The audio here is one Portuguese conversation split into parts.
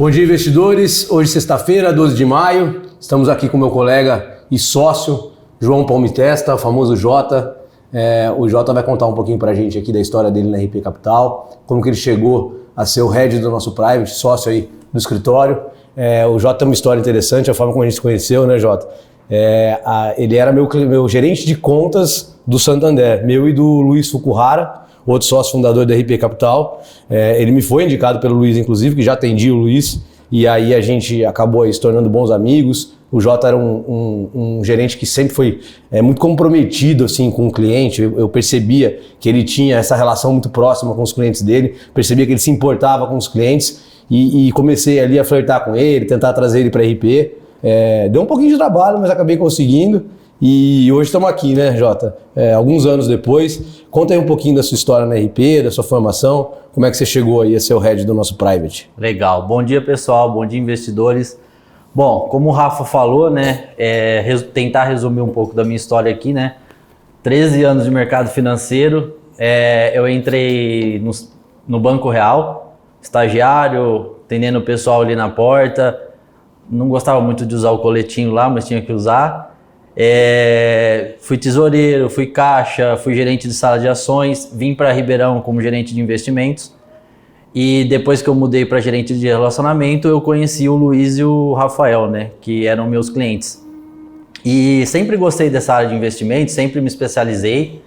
Bom dia, investidores. Hoje, sexta-feira, 12 de maio. Estamos aqui com meu colega e sócio, João Palmitesta, o famoso Jota. O Jota vai contar um pouquinho pra gente aqui da história dele na RP Capital, como que ele chegou a ser o head do nosso private, sócio aí do escritório. O Jota tem uma história interessante, a forma como a gente se conheceu, né, Jota? Ele era meu gerente de contas do Santander, meu e do Luiz Fukuhara, outro sócio fundador da RP Capital. Ele me foi indicado pelo Luiz, inclusive, que já atendia o Luiz, e aí a gente acabou aí se tornando bons amigos. O Jota era um gerente que sempre foi muito comprometido assim, com o cliente. Eu percebia que ele tinha essa relação muito próxima com os clientes dele, percebia que ele se importava com os clientes e comecei ali a flertar com ele, tentar trazer ele para a RP. Deu um pouquinho de trabalho, mas acabei conseguindo. E hoje estamos aqui, né, Jota? Alguns anos depois. Conta aí um pouquinho da sua história na RP, da sua formação, como é que você chegou aí a ser o head do nosso private. Legal. Bom dia, pessoal. Bom dia, investidores. Bom, como o Rafa falou, né, tentar resumir um pouco da minha história aqui, né? 13 anos de mercado financeiro. Eu entrei no Banco Real, estagiário, atendendo o pessoal ali na porta. Não gostava muito de usar o coletinho lá, mas tinha que usar. Fui tesoureiro, fui caixa, fui gerente de sala de ações, vim para Ribeirão como gerente de investimentos e depois que eu mudei para gerente de relacionamento eu conheci o Luiz e o Rafael, né, que eram meus clientes. E sempre gostei dessa área de investimentos, sempre me especializei,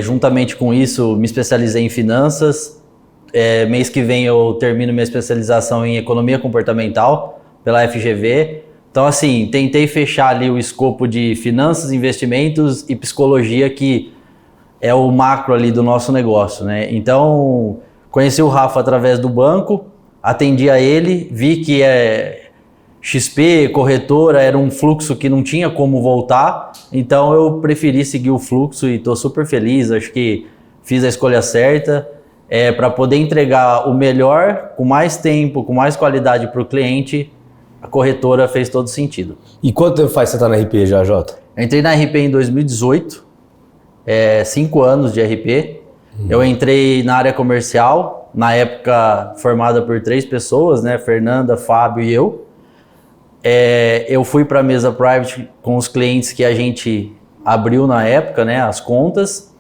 juntamente com isso me especializei em finanças. Mês que vem eu termino minha especialização em economia comportamental pela FGV. Então, assim, tentei fechar ali o escopo de finanças, investimentos e psicologia, que é o macro ali do nosso negócio, né? Então, conheci o Rafa através do banco, atendi a ele, vi que XP, corretora, era um fluxo que não tinha como voltar, então eu preferi seguir o fluxo e estou super feliz, acho que fiz a escolha certa, para poder entregar o melhor, com mais tempo, com mais qualidade para o cliente. A corretora fez todo sentido. E quanto tempo faz que você está na RP já, Jota? Eu entrei na RP em 2018, 5 anos de RP. Eu entrei na área comercial, na época formada por 3 pessoas, né? Fernanda, Fábio e eu. Eu fui para a mesa private com os clientes que a gente abriu na época, né? As contas.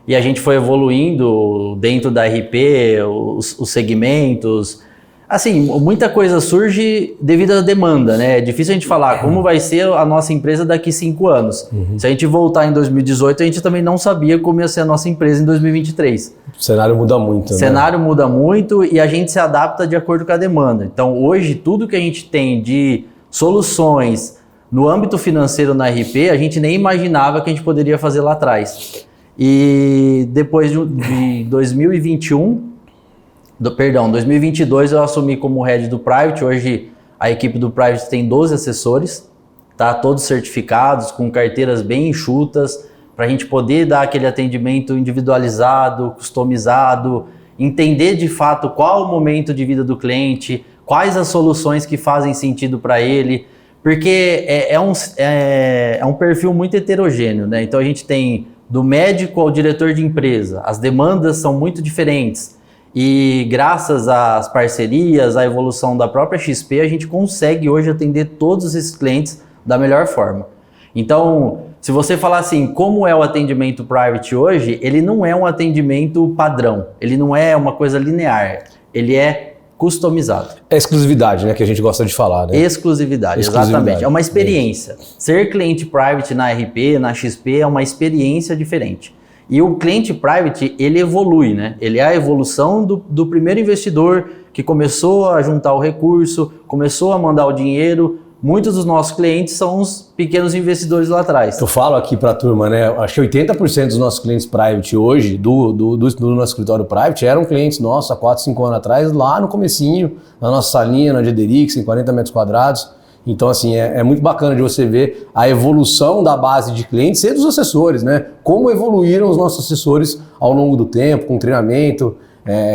E a gente foi evoluindo dentro da RP, os segmentos. Assim, muita coisa surge devido à demanda, né? É difícil a gente falar como vai ser a nossa empresa daqui 5 anos. Se a gente voltar em 2018, a gente também não sabia como ia ser a nossa empresa em 2023. O cenário muda muito, né? O cenário muda muito e a gente se adapta de acordo com a demanda. Então, hoje, tudo que a gente tem de soluções no âmbito financeiro na RP, a gente nem imaginava que a gente poderia fazer lá atrás. E depois de 2022 eu assumi como head do Private. Hoje a equipe do Private tem 12 assessores, tá? Todos certificados, com carteiras bem enxutas, para a gente poder dar aquele atendimento individualizado, customizado, entender de fato qual o momento de vida do cliente, quais as soluções que fazem sentido para ele, porque é um perfil muito heterogêneo, né? Então a gente tem do médico ao diretor de empresa, as demandas são muito diferentes. E graças às parcerias, à evolução da própria XP, a gente consegue hoje atender todos esses clientes da melhor forma. Então, se você falar assim, como é o atendimento private hoje, ele não é um atendimento padrão, ele não é uma coisa linear, ele é customizado. É exclusividade, né, que a gente gosta de falar, né? Exclusividade, exatamente. É uma experiência. Ser cliente private na RP, na XP, é uma experiência diferente. E o cliente private, ele evolui, né? Ele é a evolução do primeiro investidor que começou a juntar o recurso, começou a mandar o dinheiro. Muitos dos nossos clientes são os pequenos investidores lá atrás. Eu falo aqui para a turma, né? Acho que 80% dos nossos clientes private hoje, do nosso escritório private, eram clientes nossos há 4, 5 anos atrás, lá no comecinho, na nossa salinha, na Gederix, em 40 metros quadrados. Então, assim, é muito bacana de você ver a evolução da base de clientes e dos assessores, né? Como evoluíram os nossos assessores ao longo do tempo, com treinamento,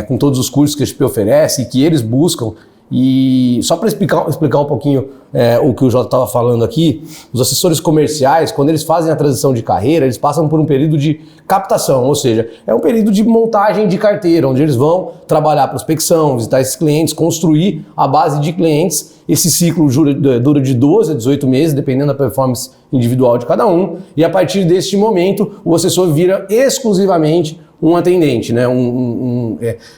com todos os cursos que a XP oferece e que eles buscam. E só para explicar um pouquinho o que o Jota estava falando aqui, os assessores comerciais, quando eles fazem a transição de carreira, eles passam por um período de captação, ou seja, é um período de montagem de carteira, onde eles vão trabalhar prospecção, visitar esses clientes, construir a base de clientes. Esse ciclo dura de 12 a 18 meses, dependendo da performance individual de cada um, e a partir deste momento o assessor vira exclusivamente um atendente, né?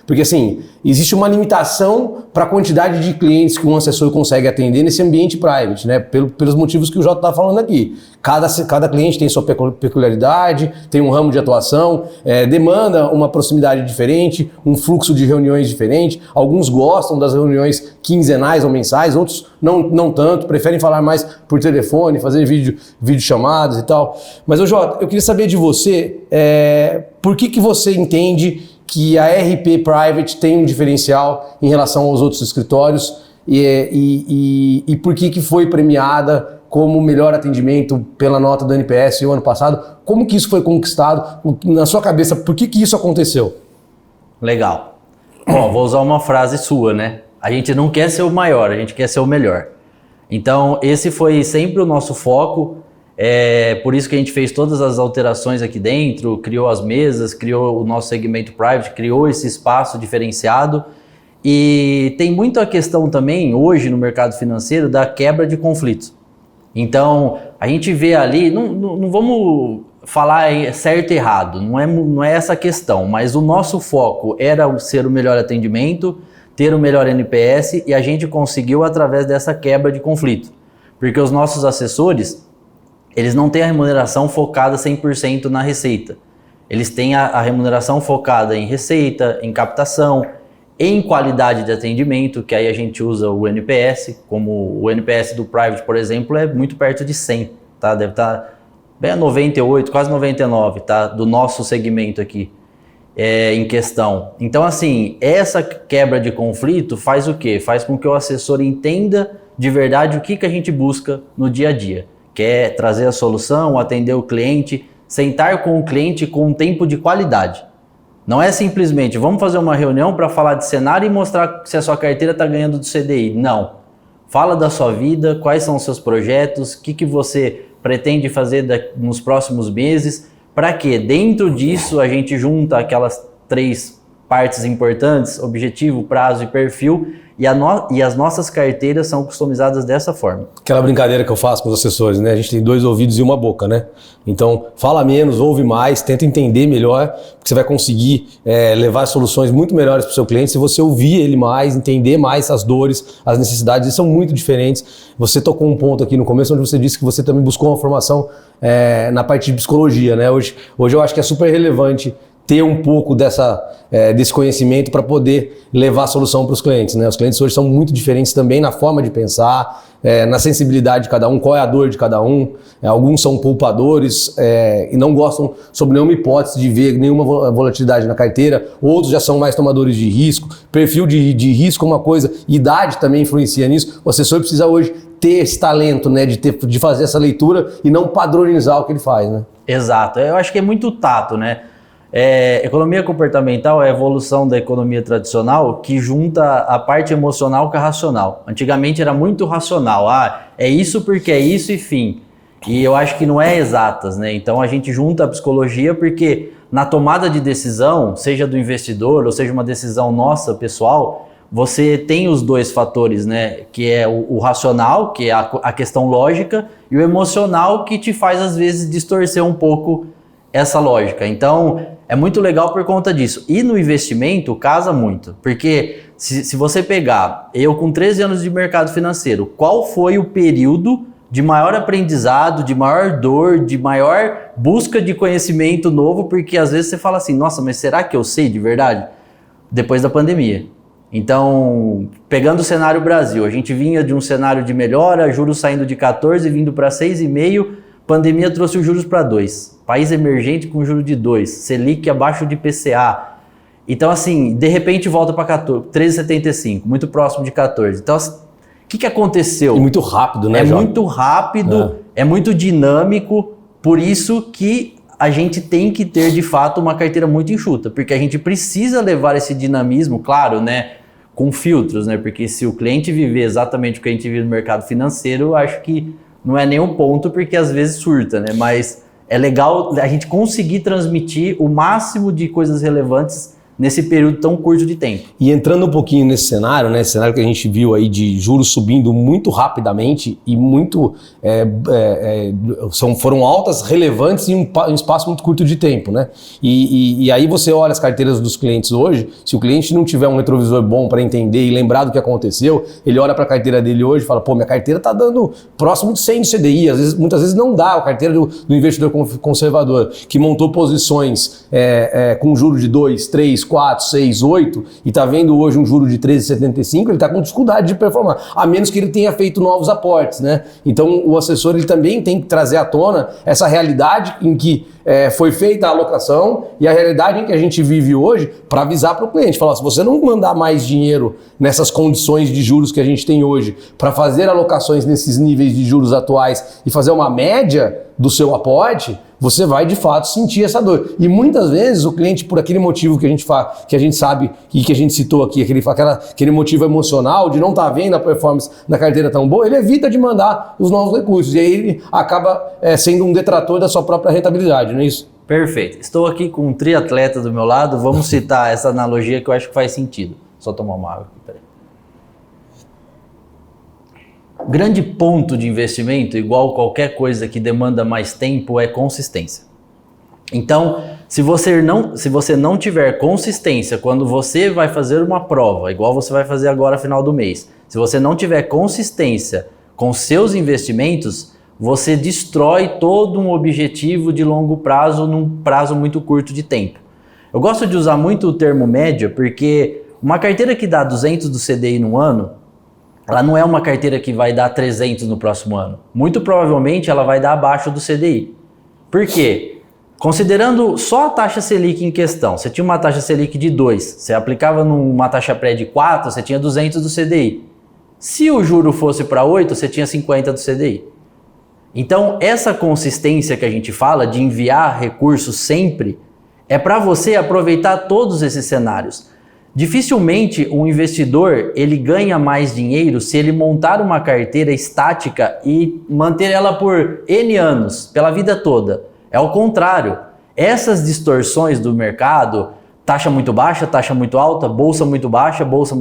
Porque assim, existe uma limitação para a quantidade de clientes que um assessor consegue atender nesse ambiente private, né? Pelos motivos que o Jota está falando aqui. Cada cliente tem sua peculiaridade, tem um ramo de atuação, demanda uma proximidade diferente, um fluxo de reuniões diferente. Alguns gostam das reuniões quinzenais ou mensais, outros não tanto, preferem falar mais por telefone, fazer videochamadas e tal. Mas, Jota, eu queria saber de você, por que você entende que a RP Private tem um diferencial em relação aos outros escritórios e por que foi premiada como melhor atendimento pela nota do NPS o ano passado? Como que isso foi conquistado? Na sua cabeça, por que isso aconteceu? Legal. Bom, vou usar uma frase sua, né? A gente não quer ser o maior, a gente quer ser o melhor. Então, esse foi sempre o nosso foco. Por isso que a gente fez todas as alterações aqui dentro, criou as mesas, criou o nosso segmento private, criou esse espaço diferenciado. E tem muito a questão também, hoje no mercado financeiro, da quebra de conflitos. Então, a gente vê ali, não vamos falar certo e errado, não é essa a questão, mas o nosso foco era ser o melhor atendimento, ter o melhor NPS, e a gente conseguiu através dessa quebra de conflito. Porque os nossos assessores, eles não têm a remuneração focada 100% na receita. Eles têm a remuneração focada em receita, em captação, em qualidade de atendimento, que aí a gente usa o NPS, como o NPS do Private, por exemplo, é muito perto de 100, tá? Deve estar bem a 98, quase 99, tá? Do nosso segmento aqui em questão. Então, assim, essa quebra de conflito faz o quê? Faz com que o assessor entenda de verdade o que a gente busca no dia a dia. Quer trazer a solução, atender o cliente, sentar com o cliente com um tempo de qualidade. Não é simplesmente, vamos fazer uma reunião para falar de cenário e mostrar se a sua carteira está ganhando do CDI. Não. Fala da sua vida, quais são os seus projetos, o que você pretende fazer nos próximos meses, para que dentro disso a gente junta aquelas 3 partes importantes, objetivo, prazo e perfil, e as nossas carteiras são customizadas dessa forma. Aquela brincadeira que eu faço com os assessores, né? A gente tem 2 ouvidos e uma boca, né? Então, fala menos, ouve mais, tenta entender melhor, porque você vai conseguir levar soluções muito melhores para o seu cliente se você ouvir ele mais, entender mais as dores, as necessidades, eles são muito diferentes. Você tocou um ponto aqui no começo onde você disse que você também buscou uma formação na parte de psicologia, né? Hoje eu acho que é super relevante ter um pouco desse conhecimento para poder levar a solução para os clientes, né? Os clientes hoje são muito diferentes também na forma de pensar, na sensibilidade de cada um, qual é a dor de cada um. Alguns são poupadores e não gostam, sob nenhuma hipótese, de ver nenhuma volatilidade na carteira. Outros já são mais tomadores de risco. Perfil de risco é uma coisa, idade também influencia nisso. O assessor precisa hoje ter esse talento, né, de fazer essa leitura e não padronizar o que ele faz, né? Exato. Eu acho que é muito tato, né? Economia comportamental é a evolução da economia tradicional que junta a parte emocional com a racional. Antigamente era muito racional, é isso porque é isso e fim. E eu acho que não é exatas, né? Então a gente junta a psicologia porque na tomada de decisão, seja do investidor ou seja uma decisão nossa, pessoal, você tem os 2 fatores, né? Que é o racional, que é a questão lógica, e o emocional, que te faz às vezes distorcer um pouco essa lógica. Então, é muito legal por conta disso. E no investimento, casa muito. Porque se você pegar, eu com 13 anos de mercado financeiro, qual foi o período de maior aprendizado, de maior dor, de maior busca de conhecimento novo? Porque às vezes você fala assim, nossa, mas será que eu sei de verdade? Depois da pandemia. Então, pegando o cenário Brasil, a gente vinha de um cenário de melhora, juros saindo de 14, vindo para 6,5%, pandemia trouxe os juros para 2%. País emergente com juros de 2%. Selic abaixo de IPCA. Então, assim, de repente volta para 13,75%, muito próximo de 14%. Então, o que aconteceu? E muito rápido, né, Jorge? Muito rápido, é muito dinâmico, por isso que a gente tem que ter, de fato, uma carteira muito enxuta, porque a gente precisa levar esse dinamismo, claro, né? com filtros, né? Porque se o cliente viver exatamente o que a gente vive no mercado financeiro, eu acho que não é nenhum ponto, porque às vezes surta, né? Mas é legal a gente conseguir transmitir o máximo de coisas relevantes nesse período tão curto de tempo. E entrando um pouquinho nesse cenário, né, esse cenário que a gente viu aí de juros subindo muito rapidamente e muito foram altas relevantes em um espaço muito curto de tempo, né? E aí você olha as carteiras dos clientes hoje, se o cliente não tiver um retrovisor bom para entender e lembrar do que aconteceu, ele olha para a carteira dele hoje e fala, pô, minha carteira está dando próximo de 100 de CDI, muitas vezes não dá a carteira do investidor conservador, que montou posições com juros de 2, 3, 4, 6, 8 e está vendo hoje um juro de 13,75, ele está com dificuldade de performar, a menos que ele tenha feito novos aportes, né? Então o assessor ele também tem que trazer à tona essa realidade em que foi feita a alocação e a realidade em que a gente vive hoje para avisar para o cliente, falar, se você não mandar mais dinheiro nessas condições de juros que a gente tem hoje para fazer alocações nesses níveis de juros atuais e fazer uma média do seu aporte, você vai de fato sentir essa dor. E muitas vezes o cliente, por aquele motivo que a gente sabe e que a gente citou aqui, aquele motivo emocional de não estar vendo a performance da carteira tão boa, ele evita de mandar os novos recursos. E aí ele acaba sendo um detrator da sua própria rentabilidade, não é isso? Perfeito. Estou aqui com um triatleta do meu lado, vamos citar essa analogia que eu acho que faz sentido. Só tomar uma água aqui, peraí. Grande ponto de investimento, igual qualquer coisa que demanda mais tempo, é consistência. Então, se você não tiver consistência quando você vai fazer uma prova, igual você vai fazer agora no final do mês, se você não tiver consistência com seus investimentos, você destrói todo um objetivo de longo prazo num prazo muito curto de tempo. Eu gosto de usar muito o termo média, porque uma carteira que dá 200 do CDI no ano, ela não é uma carteira que vai dar 300 no próximo ano. Muito provavelmente ela vai dar abaixo do CDI. Por quê? Considerando só a taxa Selic em questão, você tinha uma taxa Selic de 2, você aplicava numa taxa pré de 4, você tinha 200 do CDI. Se o juro fosse para 8, você tinha 50 do CDI. Então, essa consistência que a gente fala de enviar recursos sempre é para você aproveitar todos esses cenários. Dificilmente um investidor ele ganha mais dinheiro se ele montar uma carteira estática e manter ela por N anos, pela vida toda. É o contrário. Essas distorções do mercado, taxa muito baixa, taxa muito alta, bolsa muito baixa, bolsa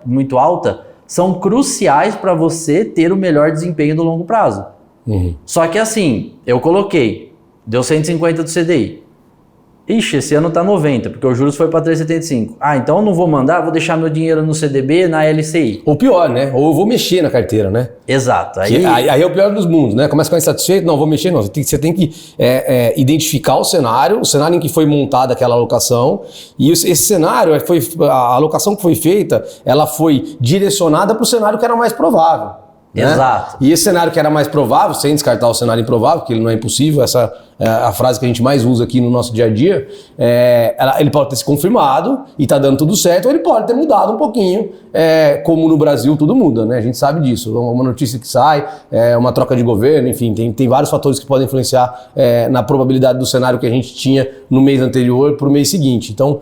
muito alta, são cruciais para você ter o melhor desempenho no longo prazo. Só que assim, eu coloquei, deu 150 do CDI. Ixi, esse ano tá 90, porque o juros foi para 3,75. Ah, então eu não vou mandar, vou deixar meu dinheiro no CDB, na LCI. Ou pior, né? Ou eu vou mexer na carteira, né? Exato. Aí é o pior dos mundos, né? Começa a ficar insatisfeito, não, vou mexer, não. Você tem que identificar o cenário em que foi montada aquela alocação, e esse cenário, a alocação que foi feita, ela foi direcionada para o cenário que era mais provável. Né? Exato. E esse cenário que era mais provável, sem descartar o cenário improvável, que ele não é impossível, essa é a frase que a gente mais usa aqui no nosso dia a dia, ele pode ter se confirmado e tá dando tudo certo, ou ele pode ter mudado um pouquinho, como no Brasil tudo muda, né? A gente sabe disso, uma notícia que sai, uma troca de governo, enfim, tem vários fatores que podem influenciar na probabilidade do cenário que a gente tinha no mês anterior para o mês seguinte. Então,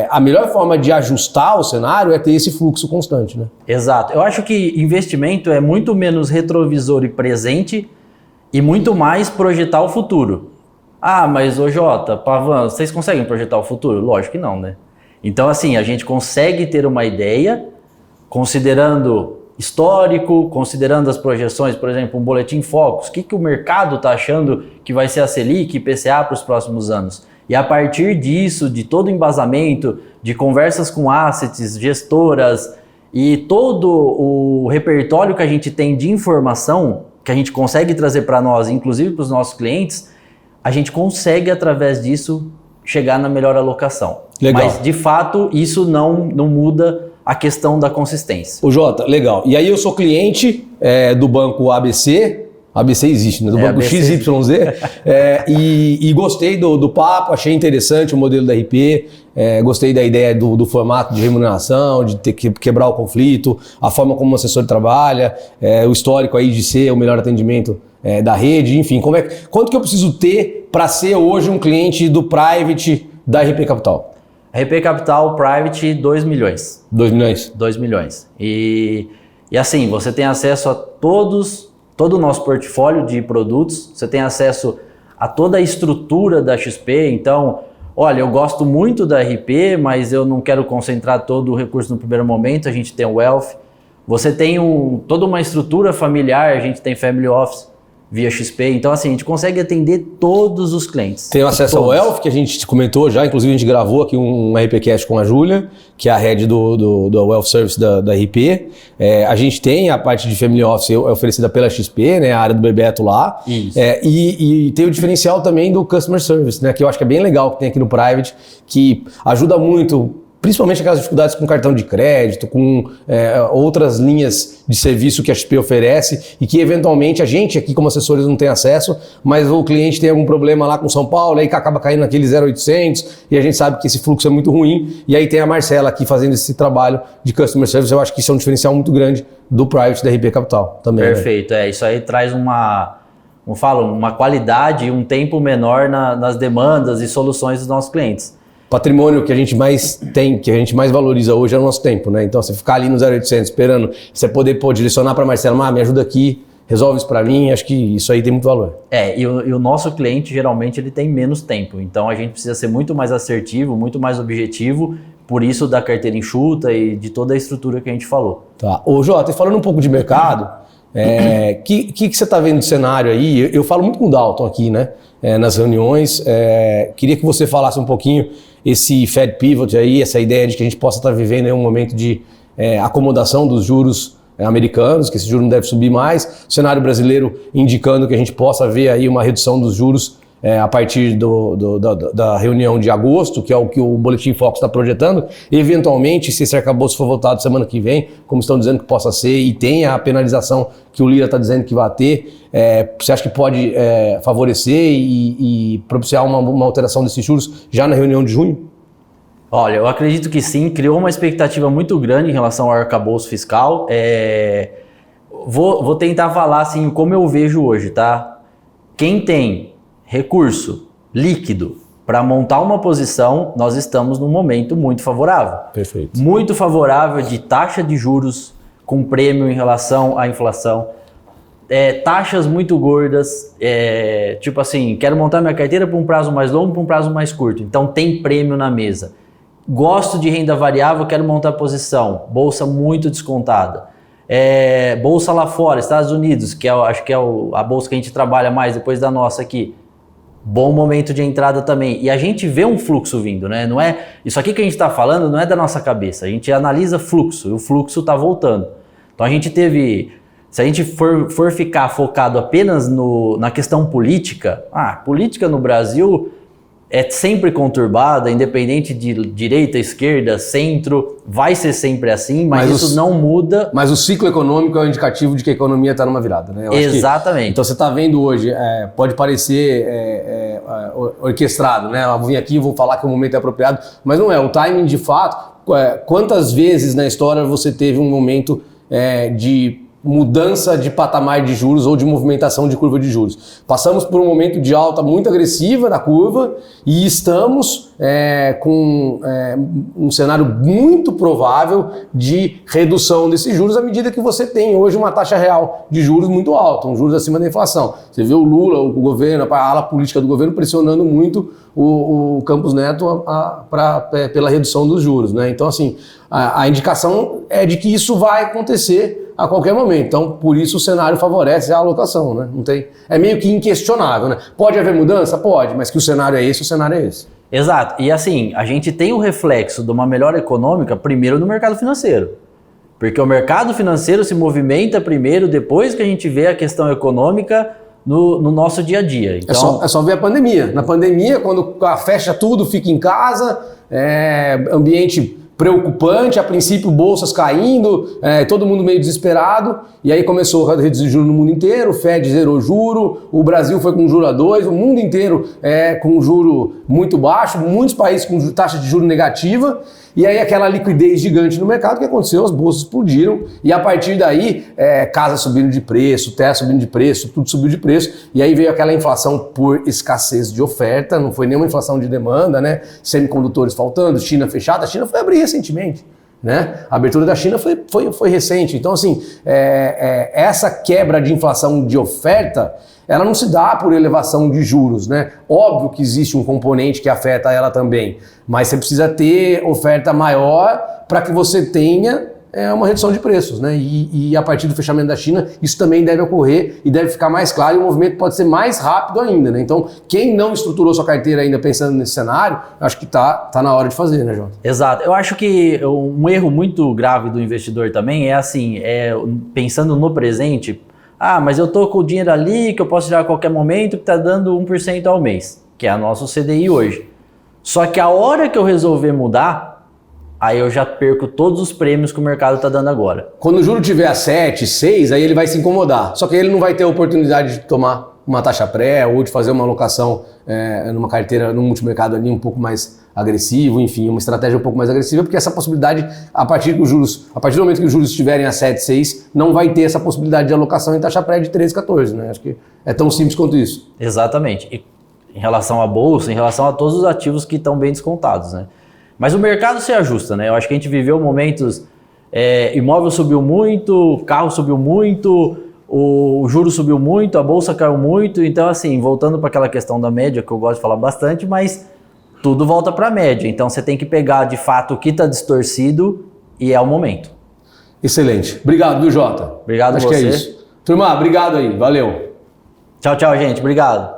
a melhor forma de ajustar o cenário é ter esse fluxo constante, né? Exato. Eu acho que investimento é muito menos retrovisor e presente e muito mais projetar o futuro. Ah, mas ô Jota, Pavan, vocês conseguem projetar o futuro? Lógico que não, né? Então assim, a gente consegue ter uma ideia, considerando histórico, considerando as projeções, por exemplo, um boletim Focus, o que o mercado está achando que vai ser a Selic e IPCA para os próximos anos. E a partir disso, de todo o embasamento, de conversas com assets, gestoras e todo o repertório que a gente tem de informação, que a gente consegue trazer para nós, inclusive para os nossos clientes, a gente consegue, através disso, chegar na melhor alocação. Legal. Mas, de fato, isso não muda a questão da consistência. Ô Jota, legal. E aí eu sou cliente do banco ABC existe, né? Do banco ABC. XYZ, e gostei do papo, achei interessante o modelo da RP, gostei da ideia do formato de remuneração, de ter que quebrar o conflito, a forma como o assessor trabalha, o histórico aí de ser o melhor atendimento da rede, enfim, quanto que eu preciso ter para ser hoje um cliente do private da RP Capital? RP Capital Private, 2 milhões. 2 milhões? 2 milhões. E assim, você tem acesso a todo o nosso portfólio de produtos, você tem acesso a toda a estrutura da XP. Então, olha, eu gosto muito da RP, mas eu não quero concentrar todo o recurso no primeiro momento. A gente tem o Wealth. Você tem toda uma estrutura familiar, a gente tem Family Office via XP. Então, assim, a gente consegue atender todos os clientes. Tem acesso ao Wealth, que a gente comentou já, inclusive a gente gravou aqui um RPcast com a Júlia, que é a head do Wealth Service da RP. A gente tem a parte de Family Office oferecida pela XP, né, a área do Bebeto lá. Isso. E tem o diferencial também do Customer Service, né, que eu acho que é bem legal que tem aqui no Private, que ajuda muito, principalmente aquelas dificuldades com cartão de crédito, com outras linhas de serviço que a XP oferece e que eventualmente a gente aqui como assessores não tem acesso, mas o cliente tem algum problema lá com São Paulo, aí acaba caindo naquele 0800 e a gente sabe que esse fluxo é muito ruim, e aí tem a Marcela aqui fazendo esse trabalho de Customer Service. Eu acho que isso é um diferencial muito grande do Private da RP Capital também. Perfeito, né? Isso aí traz uma qualidade e um tempo menor nas demandas e soluções dos nossos clientes. Patrimônio que a gente mais tem, que a gente mais valoriza hoje é o nosso tempo, né? Então, você ficar ali no 0800 esperando, você poder direcionar para Marcela, me ajuda aqui, resolve isso para mim, acho que isso aí tem muito valor. E o nosso cliente, geralmente, ele tem menos tempo. Então, a gente precisa ser muito mais assertivo, muito mais objetivo, por isso da carteira enxuta e de toda a estrutura que a gente falou. Tá. Ô, Jota, falando um pouco de mercado, que você está vendo de cenário aí? Eu falo muito com o Dalton aqui, né? Nas reuniões. Queria que você falasse um pouquinho esse Fed Pivot aí, essa ideia de que a gente possa estar vivendo em um momento de acomodação dos juros americanos, que esse juro não deve subir mais, o cenário brasileiro indicando que a gente possa ver aí uma redução dos juros a partir da reunião de agosto, que é o que o Boletim Focus está projetando. Eventualmente, se esse arcabouço for votado semana que vem, como estão dizendo que possa ser, e tem a penalização que o Lira está dizendo que vai ter, você acha que pode favorecer e propiciar uma alteração desses juros já na reunião de junho? Olha, eu acredito que sim, criou uma expectativa muito grande em relação ao arcabouço fiscal. Vou tentar falar assim como eu vejo hoje, tá? Quem tem recurso líquido para montar uma posição, nós estamos num momento muito favorável. Perfeito. Muito favorável de taxa de juros com prêmio em relação à inflação. Taxas muito gordas, tipo assim, quero montar minha carteira para um prazo mais longo, para um prazo mais curto. Então tem prêmio na mesa. Gosto de renda variável, quero montar posição. Bolsa muito descontada. Bolsa lá fora, Estados Unidos, que acho que é a bolsa que a gente trabalha mais depois da nossa aqui. Bom momento de entrada também. E a gente vê um fluxo vindo, né? Não é, isso aqui que a gente está falando não é da nossa cabeça. A gente analisa fluxo e o fluxo está voltando. Então a gente teve... Se a gente for ficar focado apenas na questão política, política no Brasil é sempre conturbada, independente de direita, esquerda, centro, vai ser sempre assim, mas isso não muda. Mas o ciclo econômico é um indicativo de que a economia está numa virada, né? Exatamente. Então você está vendo hoje, pode parecer orquestrado, né? Eu vou vir aqui e vou falar que o momento é apropriado, mas não é. O timing de fato, quantas vezes na história você teve um momento de mudança de patamar de juros ou de movimentação de curva de juros? Passamos por um momento de alta muito agressiva da curva e estamos com um cenário muito provável de redução desses juros à medida que você tem hoje uma taxa real de juros muito alta, um juros acima da inflação. Você vê o Lula, o governo, a ala política do governo pressionando muito o Campos Neto pela redução dos juros, né? Então, assim, a indicação é de que isso vai acontecer a qualquer momento. Então, por isso o cenário favorece a alocação, né? Não tem, é meio que inquestionável, né? Pode haver mudança? Pode, mas que o cenário é esse, o cenário é esse. Exato. E assim, a gente tem o reflexo de uma melhora econômica primeiro no mercado financeiro. Porque o mercado financeiro se movimenta primeiro, depois que a gente vê a questão econômica no nosso dia a dia. Então, é só ver a pandemia. Na pandemia, quando fecha tudo, fica em casa, ambiente preocupante, a princípio bolsas caindo, todo mundo meio desesperado, e aí começou a reduzir juros no mundo inteiro, o Fed zerou juro, o Brasil foi com juro a 2, o mundo inteiro com juro muito baixo, muitos países com taxa de juro negativa, e aí aquela liquidez gigante no mercado, o que aconteceu? As bolsas explodiram, e a partir daí, casa subindo de preço, terra subindo de preço, tudo subiu de preço, e aí veio aquela inflação por escassez de oferta, não foi nenhuma inflação de demanda, né? Semicondutores faltando, China fechada, a China foi abrir recentemente, né? A abertura da China foi recente, então assim, essa quebra de inflação de oferta, ela não se dá por elevação de juros, né? Óbvio que existe um componente que afeta ela também, mas você precisa ter oferta maior para que você tenha uma redução de preços, né? E a partir do fechamento da China, isso também deve ocorrer e deve ficar mais claro, e o movimento pode ser mais rápido ainda, né? Então, quem não estruturou sua carteira ainda pensando nesse cenário, acho que tá na hora de fazer, né, Jota? Exato. Eu acho que um erro muito grave do investidor também é assim, pensando no presente, mas eu tô com o dinheiro ali que eu posso tirar a qualquer momento que tá dando 1% ao mês, que é o nosso CDI hoje. Só que a hora que eu resolver mudar, aí eu já perco todos os prêmios que o mercado está dando agora. Quando o juro tiver a 7, 6, aí ele vai se incomodar. Só que ele não vai ter a oportunidade de tomar uma taxa pré ou de fazer uma alocação numa carteira, num multimercado ali um pouco mais agressivo, enfim, uma estratégia um pouco mais agressiva, porque essa possibilidade, a partir do momento que os juros estiverem a 7, 6, não vai ter essa possibilidade de alocação em taxa pré de 13, 14, né? Acho que é tão simples quanto isso. Exatamente. E em relação à bolsa, em relação a todos os ativos que estão bem descontados, né? Mas o mercado se ajusta, né? Eu acho que a gente viveu momentos, imóvel subiu muito, carro subiu muito, o juro subiu muito, a bolsa caiu muito. Então, assim, voltando para aquela questão da média, que eu gosto de falar bastante, mas tudo volta para a média. Então, você tem que pegar, de fato, o que está distorcido e é o momento. Excelente. Obrigado, viu, Jota? Obrigado a você. Acho que é isso. Turma, obrigado aí. Valeu. Tchau, tchau, gente. Obrigado.